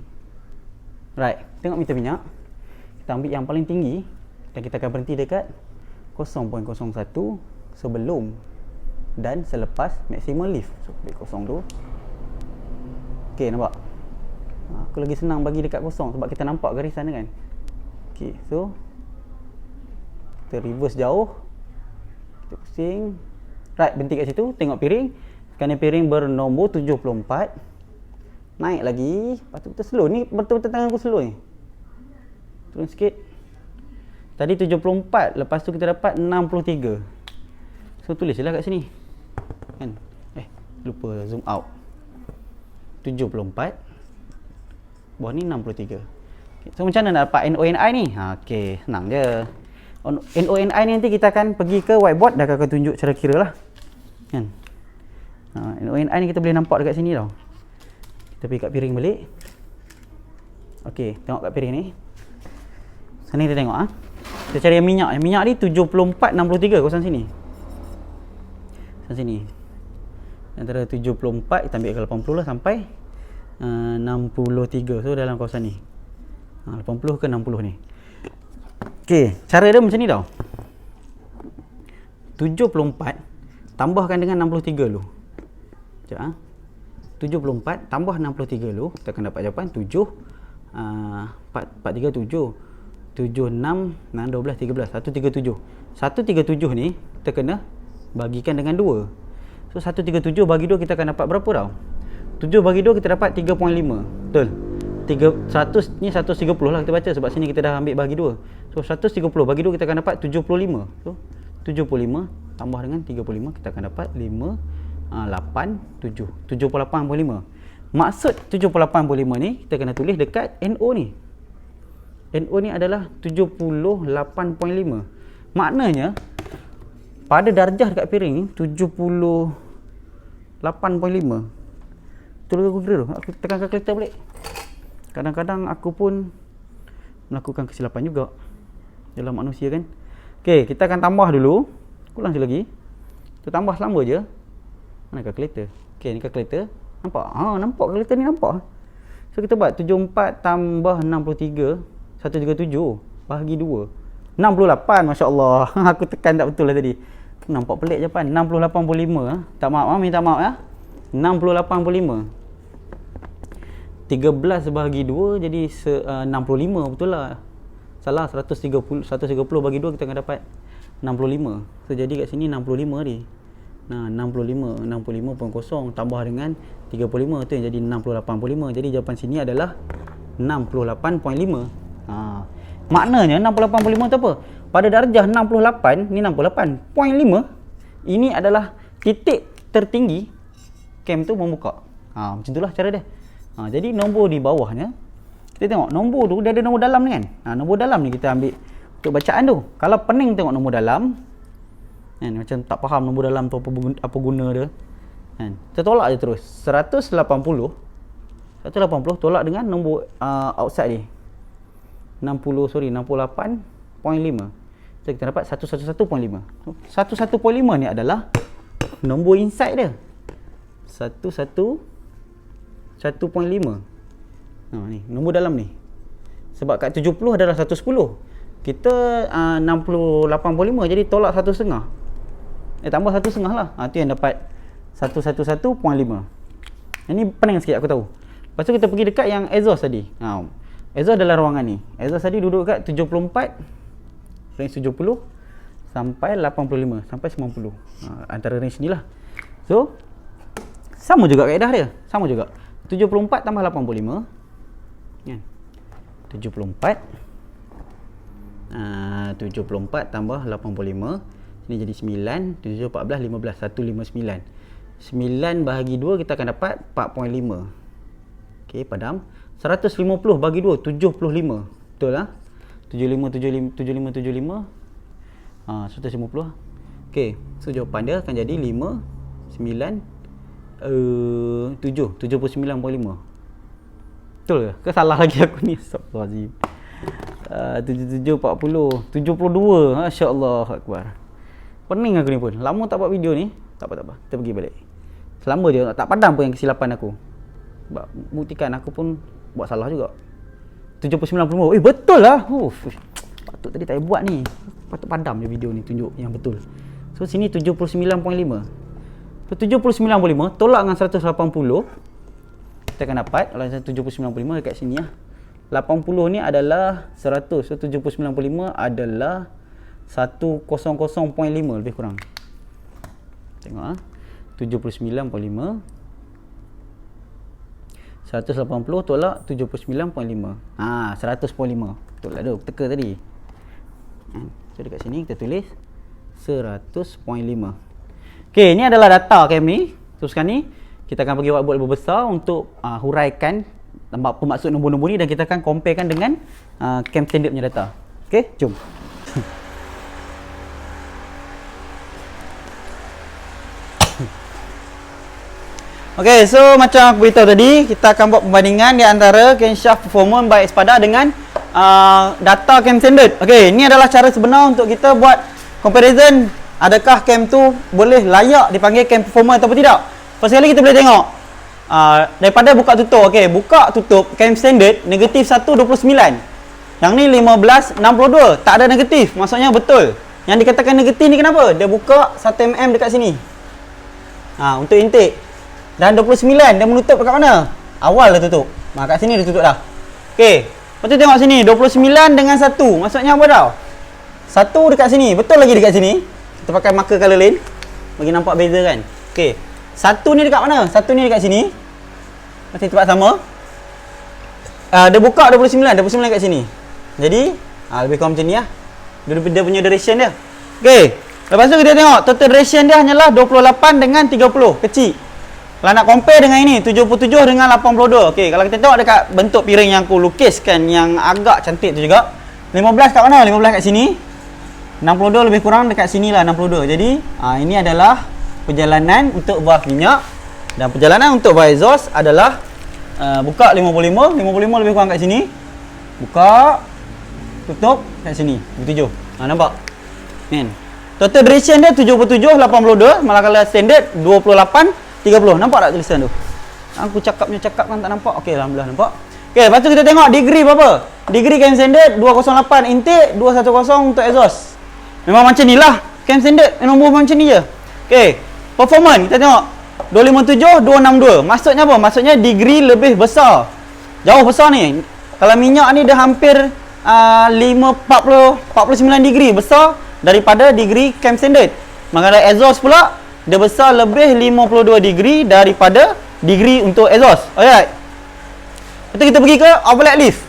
Right, tengok meter minyak. Kita ambil yang paling tinggi dan kita akan berhenti dekat 0.01 sebelum dan selepas maximum lift. So, ambil kosong tu. Okey, nampak? Aku lagi senang bagi dekat kosong sebab kita nampak garisan kan. Okey, so kita reverse jauh. Kita pusing. Right, berhenti kat situ. Tengok piring. Sekarang piring bernombor 74. Naik lagi. Lepas tu kita slow. Ni betul-betul tangan aku slow ni. Turun sikit. Tadi 74. Lepas tu kita dapat 63. So tulis je lah kat sini kan. Lupa zoom out. 74. Bawah ni 63. So macam mana nak dapat NONI ni? Okey, senang je. NONI ni nanti kita akan pergi ke whiteboard. Dah akan tunjuk cara kira lah kan. NONI ni kita boleh nampak dekat sini tau. Kita pergi kat piring balik. Okey, tengok kat piring ni. Sana kita tengok kita cari yang minyak. Yang minyak ni 74.63 kawasan sini. Kawasan sini. Antara 74 kita ambil ke 80 lah sampai 63. So dalam kawasan ni. 80 ke 60 ni. Okey, cara dia macam ni tau. 74 tambahkan dengan 63 dulu. Sekejap 74 tambah 63 dulu. Kita akan dapat jawapan 7 4 3 7 7, 6, 12, 13 137. 137 ni kita kena bagikan dengan 2. So 137 bagi 2 kita akan dapat berapa tau? 7 bagi 2 kita dapat 3.5. Betul? 100 ni 130 lah kita baca sebab sini kita dah ambil bagi 2. So 130 bagi 2 kita akan dapat 75. So 75 tambah dengan 35 kita akan dapat 5 8 7 78.5. Maksud 78.5 ni kita kena tulis dekat NO ni. NO ni adalah 78.5. Maknanya pada darjah dekat piring ni 78.5. Betul ke aku kira tu? Aku tekan kalkulator balik. Kadang-kadang aku pun melakukan kesilapan juga dalam manusia kan. Okey, kita akan tambah dulu. Ulang sekali lagi. Kita tambah selamba je. Mana kalkulator? Okey, ni kalkulator. Nampak? Nampak kalkulator ni nampak. So kita buat 74 tambah 63 137 bahagi 2 68. Masya-Allah. Aku tekan tak betul lah tadi. Nampak pelik je pan. 68.5. Tak maaf minta maaf ya. 68.5. 13 bahagi 2 jadi 65 betul lah. Salah 130 bagi 2 kita akan dapat 65. So jadi kat sini 65 ni. Nah, 65 60.0 tambah dengan 35 tu yang jadi 68.5. Jadi jawapan sini adalah 68.5. Maknanya 68.5 tu apa? Pada darjah 68 ni 68.5 ini adalah titik tertinggi cam tu membuka. Macam itulah cara dia. Jadi nombor di bawahnya kita tengok nombor tu dia ada nombor dalam ni kan. Nombor dalam ni kita ambil untuk bacaan tu. Kalau pening tengok nombor dalam kan, macam tak faham nombor dalam tu apa guna dia kan. Kita tolak je terus. 180 180 tolak dengan nombor outside ni. 68.5. So kita dapat 111.5. 111.5 ni adalah nombor inside dia. 111.5. Ni nombor dalam ni. Sebab kat 70 adalah 110. Kita 68.5 jadi tolak 1.5. Tambah 1.5 lah. Tu yang dapat 111.5. Ini pening sikit aku tahu. Lepas tu kita pergi dekat yang exhaust tadi. Exhaust adalah ruangan ni. Exhaust tadi duduk kat 74, range 70 sampai 85 sampai 90. Antara range ni lah. So sama juga kaedah dia. Sama juga. 74 tambah 85. Kan? 74 tambah 85. Sini jadi 9, 7, 14, 15, 159. 9 bahagi 2 kita akan dapat 4.5. Okey, padam. 150 bagi 2, 75. Betul lah? 75. 150. Okey, so jawapan dia akan jadi 5, 9, 7, 79.5. Betul ke? Ke salah lagi aku ni? Astagfirullahaladzim. 77, 40, 72. Masya-Allah akbar. Pening aku ni pun. Lama tak buat video ni. Tak apa. Kita pergi balik. Selama je tak padam pun yang kesilapan aku. Sebab buktikan aku pun buat salah juga. 79.5. Betul lah. Patut tadi tak payah buat ni. Patut padam je video ni tunjuk yang betul. So sini 79.5. So 79.5 tolak dengan 180. Kita akan dapat kalau 79.5 dekat sini lah. 80 ni adalah 100. So 79.5 adalah 100.5 lebih kurang. Tengok 79.5 180 tolak 79.5. 100.5. Betul lah tu, teka tadi. So dekat sini kita tulis 100.5. Okey, ni adalah data cam ni. So sekarang ni kita akan pergi whiteboard lebih besar untuk huraikan apa maksud nombor-nombor ni dan kita akan comparekan dengan cam standard punya data. Okey, jom. Okey, so macam aku beritahu tadi, kita akan buat perbandingan di antara camshaft performance by Espada dengan data cam standard. Okey, ini adalah cara sebenar untuk kita buat comparison adakah cam tu boleh layak dipanggil cam performance ataupun tidak. First kali kita boleh tengok daripada buka tutup. Okey, buka tutup cam standard negatif 129. Yang ni 1562, tak ada negatif, maksudnya betul. Yang dikatakan negatif ni kenapa? Dia buka 1 mm dekat sini. Untuk intake. Dan 29 dia menutup dekat mana? Awal dia tutup. Kat sini dia tutup dah. Okey. Lepas tu tengok sini 29 dengan 1. Maksudnya apa tau? 1 dekat sini, betul lagi dekat sini. Kita pakai marker color lain bagi nampak beza kan. Okey. 1 ni dekat mana? 1 ni dekat sini. Masih tempat sama. Dia buka 29 dekat sini. Jadi lebih kurang macam ni lah. Dia punya duration dia. Okey. Lepas tu kita tengok total duration dia hanyalah 28 dengan 30. Kecil. Kalau nak compare dengan ini 77 dengan 82. Okey, kalau kita tengok dekat bentuk piring yang aku lukiskan yang agak cantik tu juga. 15 kat mana? 15 kat sini. 62 lebih kurang dekat sini lah 62. Jadi ini adalah perjalanan untuk valve minyak dan perjalanan untuk valve exhaust adalah buka 55 lebih kurang kat sini. Buka tutup kat sini 77. Nampak? Kan? Total duration dia 77 82, manakala standard 28 30. Nampak tak tulisan tu? Aku cakap kan tak nampak. Okey, alhamdulillah nampak. Okey, lepas tu kita tengok degree berapa? Degree cam standard 208 intake, 210 untuk exhaust. Memang macam ni lah. Cam standard nombor macam ni je. Okey, performance kita tengok 257 262. Maksudnya apa? Maksudnya degree lebih besar. Jauh besar ni. Kalau minyak ni dia hampir 49 degree besar daripada degree cam standard. Maka exhaust pula dia besar lebih 52 degree daripada degree untuk exhaust. Alright. Lepas tu kita pergi ke overlap lift.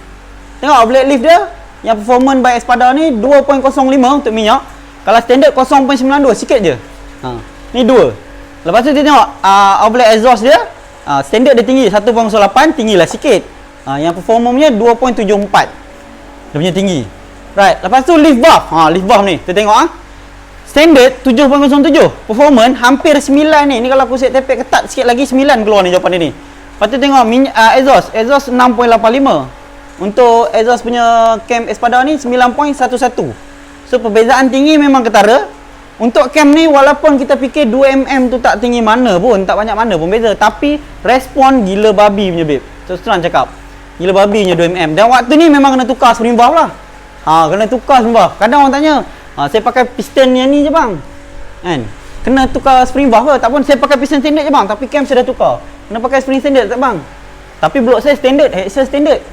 Tengok overlap lift dia yang performance by Espada ni 2.05 untuk minyak. Kalau standard 0.92, sikit je. Ni 2. Lepas tu kita tengok overlap exhaust dia standard dia tinggi 1.08, tinggilah sikit. Yang performance-nya 2.74. Dia punya tinggi. Right. Lepas tu lift valve. Lift valve ni kita tengok standard 7.07. Performance hampir 9 ni. Ni kalau aku set tepek ketat sikit lagi 9 keluar ni jawapan dia ni. Lepas tu tengok exhaust 6.85. Untuk exhaust punya cam Espada ni 9.11. So perbezaan tinggi memang ketara. Untuk cam ni walaupun kita fikir 2mm tu tak tinggi mana pun, tak banyak mana pun beza, tapi respon gila babi punya babe. Terus terang cakap, gila babi punya 2mm. Dan waktu ni memang kena tukar spring valve lah. Kena tukar spring valve. Kadang orang tanya, saya pakai piston yang ni je bang, kan? Kena tukar spring valve ke? Tak pun, saya pakai piston standard je bang, tapi cam saya dah tukar. Kena pakai spring standard tak bang? Tapi blok saya standard, head saya standard.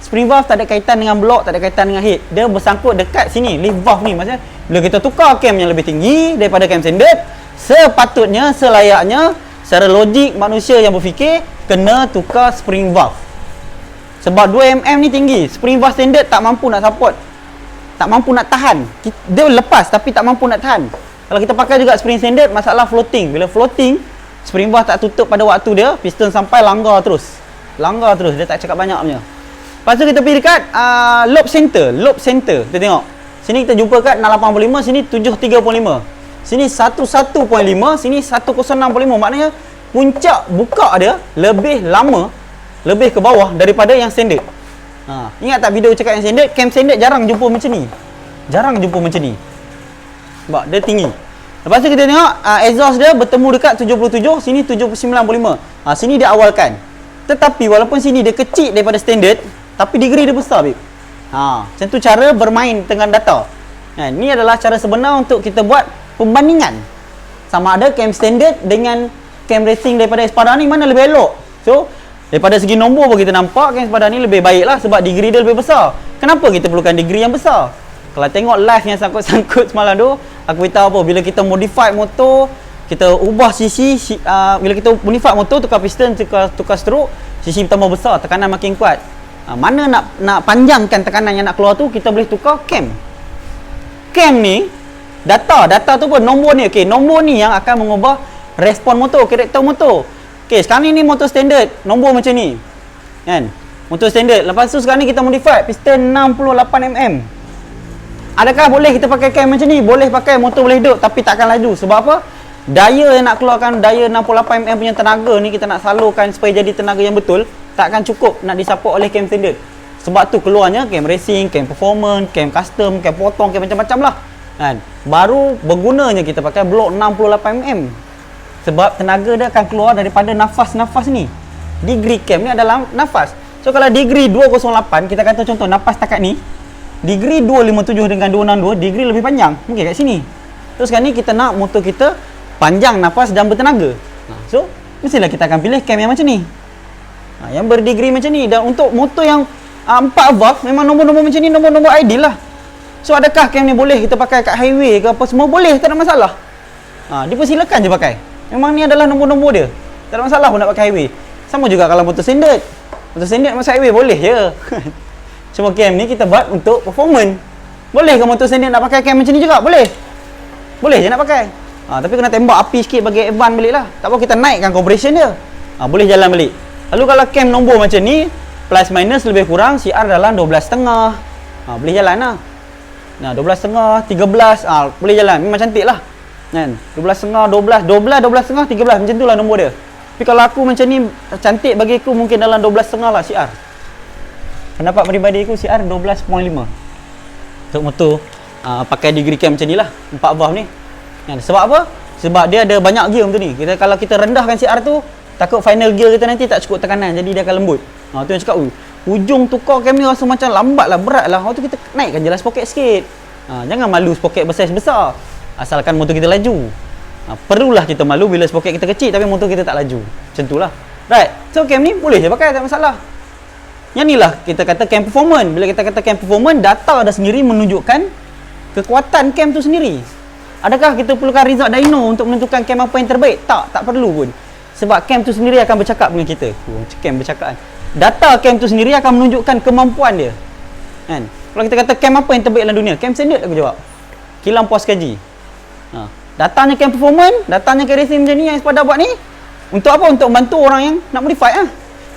Spring valve tak ada kaitan dengan blok, tak ada kaitan dengan head. Dia bersangkut dekat sini, lift valve ni. Maksudnya, bila kita tukar cam yang lebih tinggi daripada cam standard, sepatutnya, selayaknya, secara logik manusia yang berfikir, kena tukar spring valve. Sebab 2mm ni tinggi. Spring valve standard tak mampu nak support, tak mampu nak tahan. Dia lepas tapi tak mampu nak tahan. Kalau kita pakai juga spring standard, masalah floating. Bila floating, spring valve tak tutup pada waktu dia, piston sampai langgar terus. Langgar terus, dia tak cakap banyak punya. Lepas tu kita pergi dekat lobe center. Kita tengok. Sini kita jumpa kat 685, sini 735. Sini 11.5, sini 1065. Maknanya puncak buka dia lebih lama, lebih ke bawah daripada yang standard. Ingat tak video cakap yang standard? Cam standard jarang jumpa macam ni. Jarang jumpa macam ni. Sebab dia tinggi. Lepas tu kita tengok exhaust dia bertemu dekat 77, sini 795. Sini dia awalkan. Tetapi walaupun sini dia kecil daripada standard, tapi degree dia besar, babe. Macam tu cara bermain dengan data. Ni adalah cara sebenar untuk kita buat pembandingan. Sama ada cam standard dengan cam racing daripada Espada ni mana lebih elok. So, daripada segi nombor pun kita nampak cam Espada ni lebih baik lah sebab degree dia lebih besar. Kenapa kita perlukan degree yang besar? Kalau tengok live yang sangkut-sangkut semalam tu, aku beritahu apa, bila kita modify motor, kita ubah sisi, bila kita modify motor, tukar piston, tukar stroke, sisi tambah besar, tekanan makin kuat. Mana nak panjangkan tekanan yang nak keluar tu, kita boleh tukar cam. Cam ni data tu pun nombor ni. Okey, nombor ni yang akan mengubah respon motor, karakter motor. Okey, sekarang ni motor standard, nombor macam ni. Kan? Motor standard. Lepas tu sekarang ni kita modify piston 68mm. Adakah boleh kita pakai cam macam ni? Boleh pakai, motor boleh hidup tapi takkan laju. Sebab apa? Daya yang nak keluarkan, daya 68mm punya tenaga ni kita nak salurkan supaya jadi tenaga yang betul, tak akan cukup nak disupport oleh cam standard. Sebab tu keluarnya cam racing, cam performance, cam custom, cam potong, cam macam-macam lah. Kan? Baru bergunanya kita pakai blok 68mm. Sebab tenaga dia akan keluar daripada nafas-nafas ni. Degree cam ni adalah nafas. So kalau degree 208, kita kata contoh nafas takat ni, degree 257 dengan 262, degree lebih panjang. Mungkin kat sini. Terus sekarang ni kita nak motor kita panjang nafas dan bertenaga. So, mestilah kita akan pilih cam yang macam ni. Yang berdegree macam ni. Dan untuk motor yang 4 valve, memang nombor-nombor macam ni nombor-nombor ideal lah. So, adakah cam ni boleh kita pakai kat highway ke apa semua? Boleh, tak ada masalah. Dipersilakan je pakai. Memang ni adalah nombor-nombor dia. Tak ada masalah pun nak pakai highway. Sama juga kalau motor standard. Motor standard masa highway boleh je. Cuma cam ni kita buat untuk performance. Boleh ke motor standard nak pakai cam macam ni juga? Boleh. Boleh je nak pakai. Tapi kena tembak api sikit bagi advance balik lah. Tak apa, kita naikkan compression dia. Boleh jalan balik. Lalu kalau cam nombor macam ni, plus minus lebih kurang CR dalam 12.5. Boleh jalan lah. 12.5, 13, boleh jalan. Memang cantik lah. Kan? 12.5, 12, 12.5, 13. Macam tu lah nombor dia. Tapi kalau aku macam ni, cantik bagi aku mungkin dalam 12.5 lah CR. Pendapat peribadi aku CR 12.5. Untuk motor pakai degree cam macam ni lah, 4 valve ni. Sebab apa? Sebab dia ada banyak gear macam ni. Kalau kita rendahkan CR tu, takut final gear kita nanti tak cukup tekanan, jadi dia akan lembut. Tu yang cakap, ujung tukar cam ni rasa macam lambat lah, berat lah. Tu kita naikkan je lah sprocket sikit. Jangan malu sprocket besar-besar, asalkan motor kita laju. Perlulah kita malu bila sprocket kita kecil tapi motor kita tak laju. Macam tu lah. Right, so cam ni boleh je pakai, tak masalah. Yang ni lah kita kata cam performance. Bila kita kata cam performance, data dah sendiri menunjukkan kekuatan cam tu sendiri. Adakah kita perlukan result dyno untuk menentukan cam apa yang terbaik? Tak perlu pun. Sebab cam tu sendiri akan bercakap dengan kita. Cam bercakap kan. Data cam tu sendiri akan menunjukkan kemampuan dia. Kan? Kalau kita kata cam apa yang terbaik dalam dunia? Cam standard aku jawab. Kilang puas kaji. Datanya cam performance, datanya cam racing macam ni yang Espada buat ni. Untuk apa? Untuk bantu orang yang nak modify lah.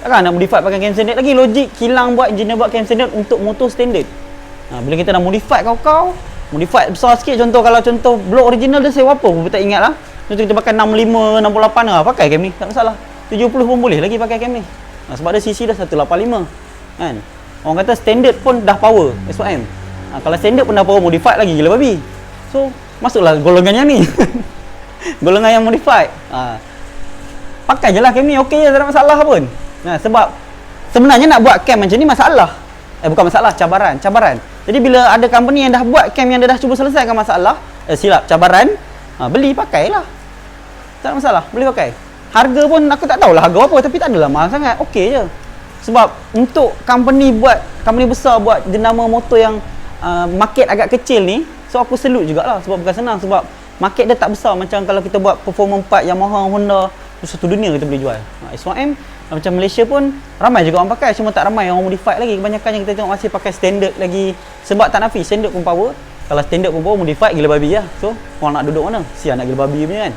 Takkan nak modify pakai cam standard lagi. Logik kilang buat, engineer buat cam standard untuk motor standard. Bila kita nak modify kau modify besar sikit, contoh kalau contoh blok original dia sewa apa? Aku tak ingat lah. Contoh kita pakai 65, 68 lah, pakai cam ni, tak masalah. 70 pun boleh lagi pakai cam ni. Sebab dia CC dah 185 kan. Orang kata standard pun dah power S1M. Kalau standard pun dah power, modified lagi gila babi. So masuklah golongan yang ni. Golongan yang modified. Pakai je lah cam ni, okey je, tak ada masalah pun. Sebab sebenarnya nak buat cam macam ni masalah. Bukan masalah, cabaran. Jadi bila ada company yang dah buat cam yang dia dah cuba selesaikan masalah, cabaran, beli pakailah. Tak ada masalah, boleh pakai. Harga pun aku tak tahulah harga apa, tapi tak adalah mahal sangat, okey je. Sebab untuk company besar buat jenama motor yang market agak kecil ni, so aku salute jugalah. Sebab bukan senang, sebab market dia tak besar macam kalau kita buat Performance 4 Yamaha, Honda, satu dunia kita boleh jual. S1M macam Malaysia pun ramai juga orang pakai, cuma tak ramai orang modified lagi. Kebanyakannya kita tengok masih pakai standard lagi. Sebab tak nafi, standard pun power. Kalau standard pun power, modified gila babi lah. So orang nak duduk mana? Sian nak gila babi punya kan.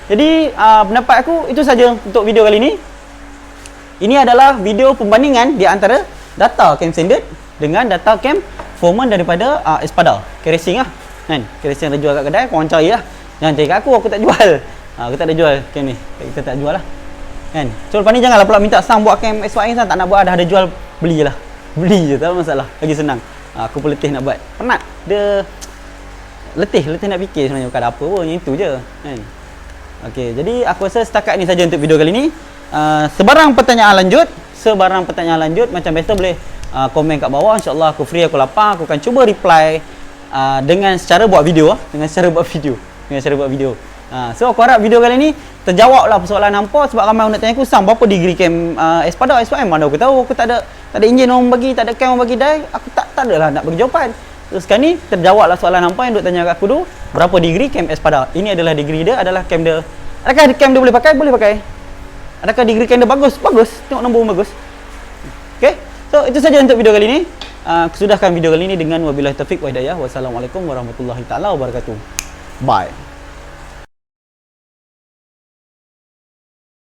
Jadi pendapat aku itu saja untuk video kali ni. Ini adalah video pembandingan di antara data cam standard dengan data cam performance daripada Espada K-Racing lah kan. K-Racing ada jual kat kedai, korang cari lah. Jangan cari kat aku tak jual. Aku tak ada jual cam ni, kita tak jual lah kan. So lepas ni janganlah pula minta Sang buat cam S1M, Sang tak nak buat, dah ada jual, beli je lah. Beli je, tak ada masalah, lagi senang. Aku pun letih nak buat, penat dia, letih nak fikir sebenarnya, bukan ada apa pun, yang itu je kan. Okay, jadi aku rasa setakat ni saja untuk video kali ni. Sebarang pertanyaan lanjut macam biasa boleh komen kat bawah. InsyaAllah aku free, aku lapar, aku akan cuba reply dengan cara buat video. So aku harap video kali ni terjawab lah persoalan hampa. Sebab ramai orang nak tanya aku, Sang berapa degree cam Espada S1M? Mana aku tahu, aku tak ada enjin orang bagi, tak ada cam orang bagi die. Aku tak adalah nak bagi jawapan. Terus sekarang ni terjawab lah soalan hampa yang duk tanya kat aku tu, berapa degree cam Espada. Ini adalah degree dia, adalah cam dia. Adakah cam dia boleh pakai? Boleh pakai. Adakah degree cam dia bagus? Bagus. Tengok nombor bagus. Okay, so itu saja untuk video kali ni. Sudahkan video kali ni dengan wabillahi taufiq wa hidayah. Wassalamualaikum warahmatullahi taala wabarakatuh. Bye.